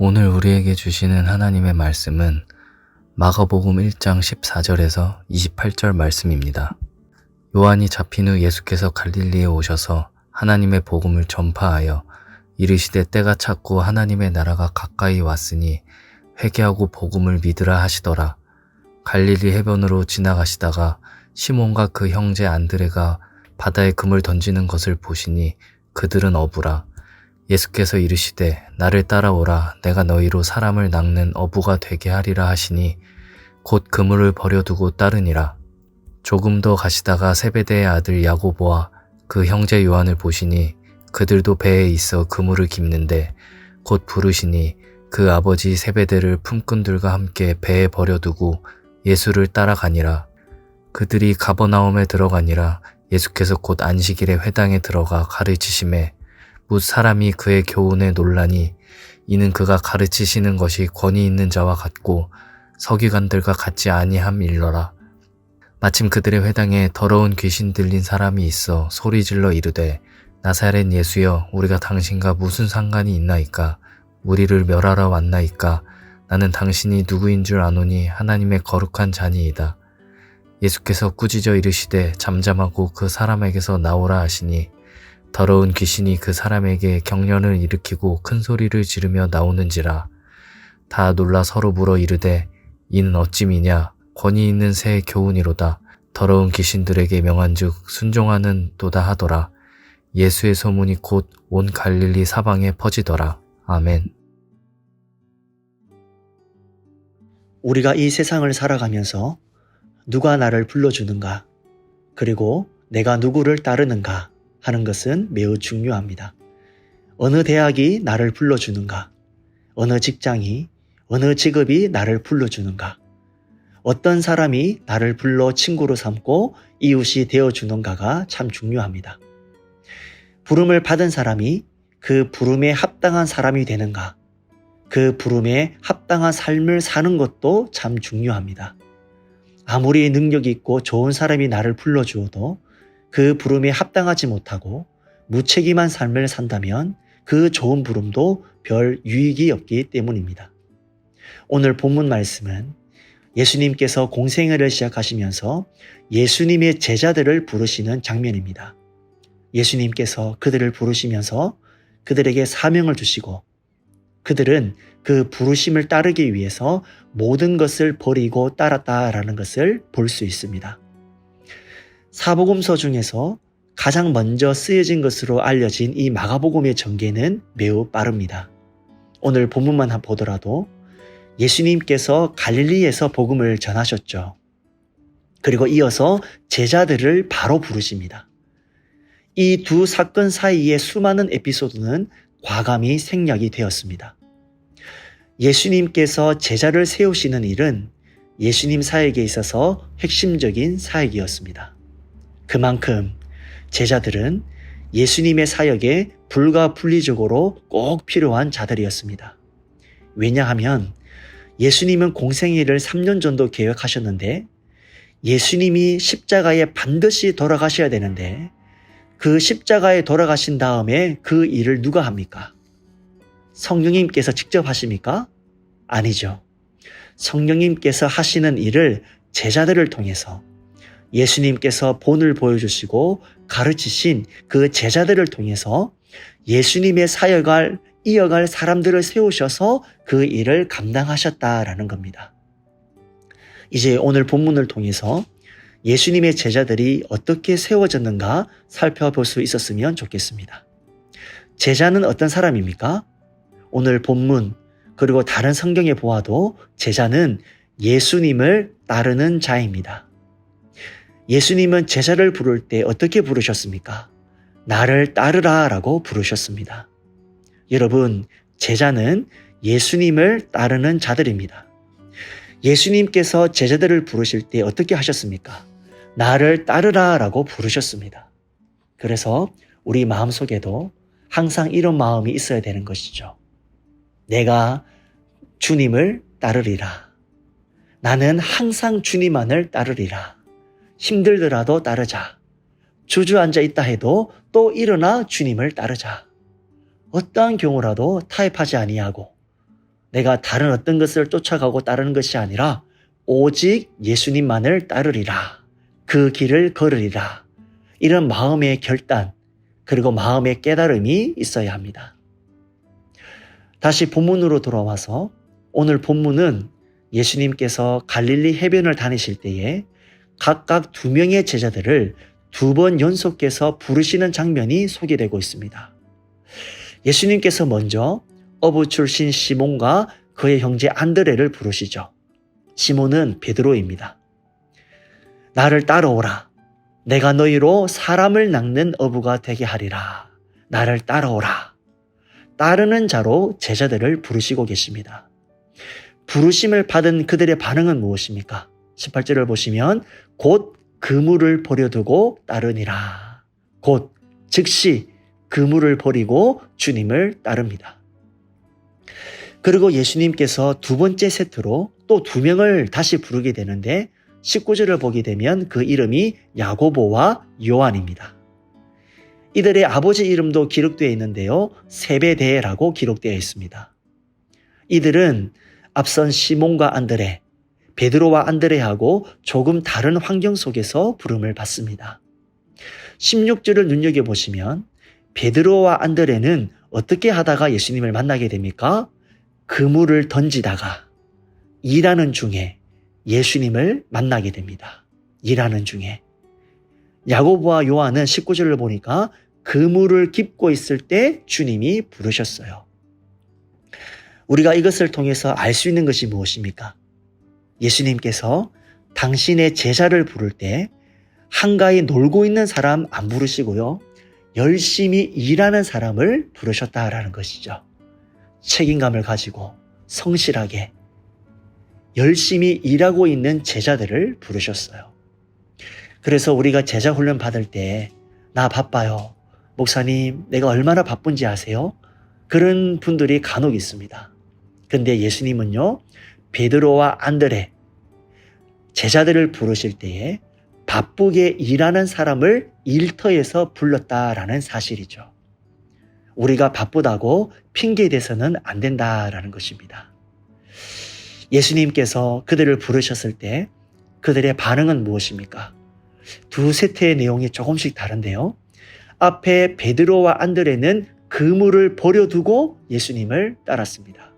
오늘 우리에게 주시는 하나님의 말씀은 마가복음 1장 14절에서 28절 말씀입니다. 요한이 잡힌 후 예수께서 갈릴리에 오셔서 하나님의 복음을 전파하여 이르시되 때가 찼고 하나님의 나라가 가까이 왔으니 회개하고 복음을 믿으라 하시더라. 갈릴리 해변으로 지나가시다가 시몬과 그 형제 안드레가 바다에 금을 던지는 것을 보시니 그들은 어부라. 예수께서 이르시되 나를 따라오라. 내가 너희로 사람을 낚는 어부가 되게 하리라 하시니 곧 그물을 버려두고 따르니라. 조금 더 가시다가 세베대의 아들 야고보와 그 형제 요한을 보시니 그들도 배에 있어 그물을 깁는데 곧 부르시니 그 아버지 세베대를 품꾼들과 함께 배에 버려두고 예수를 따라가니라. 그들이 가버나움에 들어가니라. 예수께서 곧 안식일에 회당에 들어가 가르치심에 뭇 사람이 그의 교훈에 놀라니 이는 그가 가르치시는 것이 권위 있는 자와 같고 서기관들과 같지 아니함일러라. 마침 그들의 회당에 더러운 귀신 들린 사람이 있어 소리질러 이르되 나사렛 예수여 우리가 당신과 무슨 상관이 있나이까? 우리를 멸하러 왔나이까? 나는 당신이 누구인 줄 아노니 하나님의 거룩한 자니이다. 예수께서 꾸짖어 이르시되 잠잠하고 그 사람에게서 나오라 하시니 더러운 귀신이 그 사람에게 경련을 일으키고 큰 소리를 지르며 나오는지라. 다 놀라 서로 물어 이르되 이는 어찌미냐? 권위 있는 새 교훈이로다. 더러운 귀신들에게 명한즉 순종하는 도다 하더라. 예수의 소문이 곧 온 갈릴리 사방에 퍼지더라. 아멘. 우리가 이 세상을 살아가면서 누가 나를 불러주는가, 그리고 내가 누구를 따르는가 하는 것은 매우 중요합니다. 어느 대학이 나를 불러주는가, 어느 직장이, 어느 직업이 나를 불러주는가, 어떤 사람이 나를 불러 친구로 삼고 이웃이 되어주는가가 참 중요합니다. 부름을 받은 사람이 그 부름에 합당한 사람이 되는가, 그 부름에 합당한 삶을 사는 것도 참 중요합니다. 아무리 능력이 있고 좋은 사람이 나를 불러주어도 그 부름에 합당하지 못하고 무책임한 삶을 산다면 그 좋은 부름도 별 유익이 없기 때문입니다. 오늘 본문 말씀은 예수님께서 공생애를 시작하시면서 예수님의 제자들을 부르시는 장면입니다. 예수님께서 그들을 부르시면서 그들에게 사명을 주시고 그들은 그 부르심을 따르기 위해서 모든 것을 버리고 따랐다라는 것을 볼 수 있습니다. 사복음서 중에서 가장 먼저 쓰여진 것으로 알려진 이 마가복음의 전개는 매우 빠릅니다. 오늘 본문만 보더라도 예수님께서 갈릴리에서 복음을 전하셨죠. 그리고 이어서 제자들을 바로 부르십니다. 이 두 사건 사이의 수많은 에피소드는 과감히 생략이 되었습니다. 예수님께서 제자를 세우시는 일은 예수님 사역에 있어서 핵심적인 사역이었습니다. 그만큼 제자들은 예수님의 사역에 불가분리적으로 꼭 필요한 자들이었습니다. 왜냐하면 예수님은 공생애를 3년 정도 계획하셨는데 예수님이 십자가에 반드시 돌아가셔야 되는데 그 십자가에 돌아가신 다음에 그 일을 누가 합니까? 성령님께서 직접 하십니까? 아니죠. 성령님께서 하시는 일을 제자들을 통해서 예수님께서 본을 보여주시고 가르치신 그 제자들을 통해서 예수님의 사역을 이어갈 사람들을 세우셔서 그 일을 감당하셨다라는 겁니다. 이제 오늘 본문을 통해서 예수님의 제자들이 어떻게 세워졌는가 살펴볼 수 있었으면 좋겠습니다. 제자는 어떤 사람입니까? 오늘 본문 그리고 다른 성경에 보아도 제자는 예수님을 따르는 자입니다. 예수님은 제자를 부를 때 어떻게 부르셨습니까? 나를 따르라 라고 부르셨습니다. 여러분, 제자는 예수님을 따르는 자들입니다. 예수님께서 제자들을 부르실 때 어떻게 하셨습니까? 나를 따르라 라고 부르셨습니다. 그래서 우리 마음속에도 항상 이런 마음이 있어야 되는 것이죠. 내가 주님을 따르리라. 나는 항상 주님만을 따르리라. 힘들더라도 따르자. 주저앉아 있다 해도 또 일어나 주님을 따르자. 어떠한 경우라도 타협하지 아니하고 내가 다른 어떤 것을 쫓아가고 따르는 것이 아니라 오직 예수님만을 따르리라. 그 길을 걸으리라. 이런 마음의 결단, 그리고 마음의 깨달음이 있어야 합니다. 다시 본문으로 돌아와서 오늘 본문은 예수님께서 갈릴리 해변을 다니실 때에 각각 2명의 제자들을 2번 연속해서 부르시는 장면이 소개되고 있습니다. 예수님께서 먼저 어부 출신 시몬과 그의 형제 안드레를 부르시죠. 시몬은 베드로입니다. 나를 따라오라. 내가 너희로 사람을 낚는 어부가 되게 하리라. 나를 따라오라. 따르는 자로 제자들을 부르시고 계십니다. 부르심을 받은 그들의 반응은 무엇입니까? 18절을 보시면 곧 그물을 버려두고 따르니라. 곧 즉시 그물을 버리고 주님을 따릅니다. 그리고 예수님께서 2번째 세트로 또 2명을 다시 부르게 되는데 19절을 보게 되면 그 이름이 야고보와 요한입니다. 이들의 아버지 이름도 기록되어 있는데요. 세베대라고 기록되어 있습니다. 이들은 앞선 시몬과 안드레, 베드로와 안드레하고 조금 다른 환경 속에서 부름을 받습니다. 16절을 눈여겨보시면 베드로와 안드레는 어떻게 하다가 예수님을 만나게 됩니까? 그물을 던지다가 일하는 중에 예수님을 만나게 됩니다. 일하는 중에. 야고보와 요한은 19절을 보니까 그물을 깁고 있을 때 주님이 부르셨어요. 우리가 이것을 통해서 알 수 있는 것이 무엇입니까? 예수님께서 당신의 제자를 부를 때 한가히 놀고 있는 사람 안 부르시고요. 열심히 일하는 사람을 부르셨다라는 것이죠. 책임감을 가지고 성실하게 열심히 일하고 있는 제자들을 부르셨어요. 그래서 우리가 제자 훈련 받을 때 나 바빠요. 목사님, 내가 얼마나 바쁜지 아세요? 그런 분들이 간혹 있습니다. 근데 예수님은요, 베드로와 안드레, 제자들을 부르실 때에 바쁘게 일하는 사람을 일터에서 불렀다라는 사실이죠. 우리가 바쁘다고 핑계대서는 안 된다라는 것입니다. 예수님께서 그들을 부르셨을 때 그들의 반응은 무엇입니까? 2세트의 내용이 조금씩 다른데요. 앞에 베드로와 안드레는 그물을 버려두고 예수님을 따랐습니다.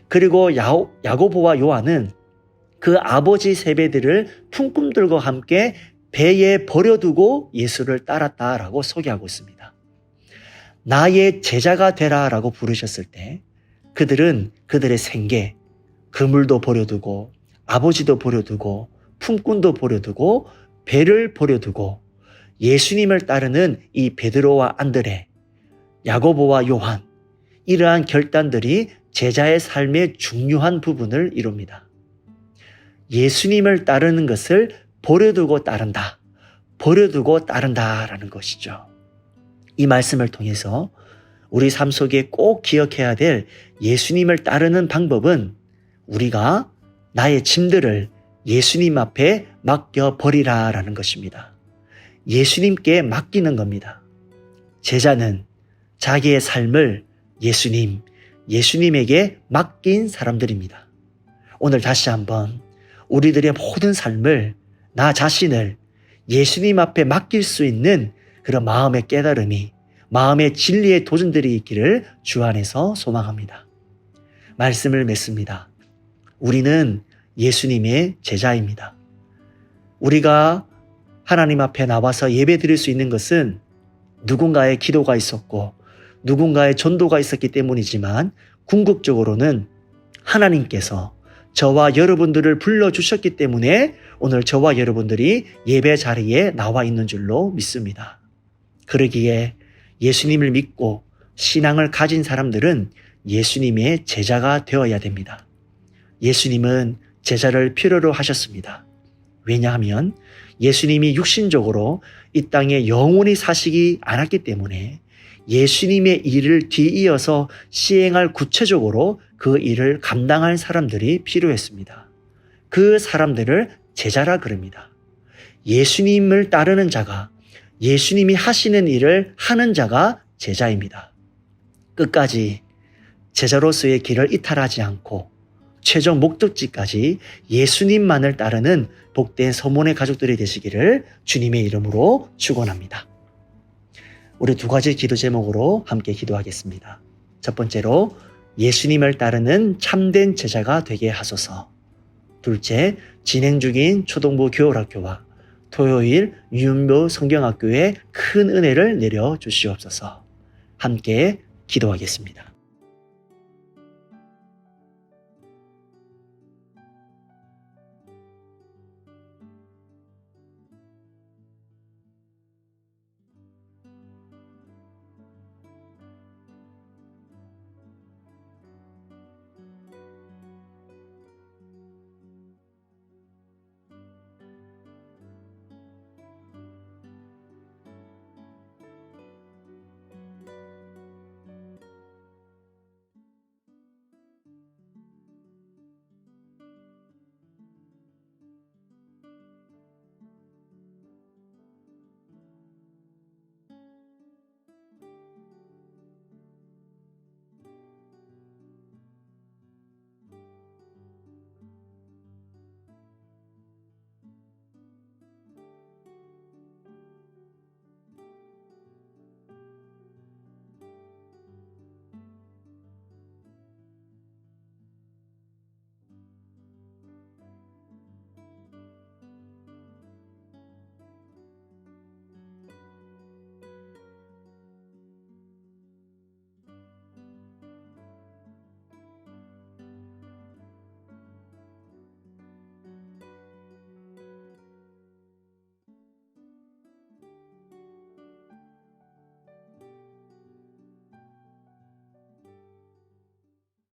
그리고 야고보와 요한은 그 아버지 세베드를 품꾼들과 함께 배에 버려두고 예수를 따랐다라고 소개하고 있습니다. 나의 제자가 되라라고 부르셨을 때 그들은 그들의 생계, 그물도 버려두고 아버지도 버려두고 품꾼도 버려두고 배를 버려두고 예수님을 따르는 이 베드로와 안드레, 야고보와 요한, 이러한 결단들이 제자의 삶의 중요한 부분을 이룹니다. 예수님을 따르는 것을 버려두고 따른다. 버려두고 따른다라는 것이죠. 이 말씀을 통해서 우리 삶 속에 꼭 기억해야 될 예수님을 따르는 방법은 우리가 나의 짐들을 예수님 앞에 맡겨버리라라는 것입니다. 예수님께 맡기는 겁니다. 제자는 자기의 삶을 예수님에게 맡긴 사람들입니다. 오늘 다시 한번 우리들의 모든 삶을, 나 자신을 예수님 앞에 맡길 수 있는 그런 마음의 깨달음이, 마음의 진리의 도전들이 있기를 주 안에서 소망합니다. 말씀을 맺습니다. 우리는 예수님의 제자입니다. 우리가 하나님 앞에 나와서 예배 드릴 수 있는 것은 누군가의 기도가 있었고 누군가의 전도가 있었기 때문이지만 궁극적으로는 하나님께서 저와 여러분들을 불러주셨기 때문에 오늘 저와 여러분들이 예배 자리에 나와 있는 줄로 믿습니다. 그러기에 예수님을 믿고 신앙을 가진 사람들은 예수님의 제자가 되어야 됩니다. 예수님은 제자를 필요로 하셨습니다. 왜냐하면 예수님이 육신적으로 이 땅에 영원히 사시지 않았기 때문에 예수님의 일을 뒤이어서 시행할 구체적으로 그 일을 감당할 사람들이 필요했습니다. 그 사람들을 제자라 그럽니다. 예수님을 따르는 자가, 예수님이 하시는 일을 하는 자가 제자입니다. 끝까지 제자로서의 길을 이탈하지 않고 최종 목적지까지 예수님만을 따르는 복된 서문의 가족들이 되시기를 주님의 이름으로 축원합니다. 우리 두 가지 기도 제목으로 함께 기도하겠습니다. 첫 번째로 예수님을 따르는 참된 제자가 되게 하소서. 둘째, 진행 중인 초등부 교월학교와 토요일 유은묘 성경학교에 큰 은혜를 내려 주시옵소서. 함께 기도하겠습니다.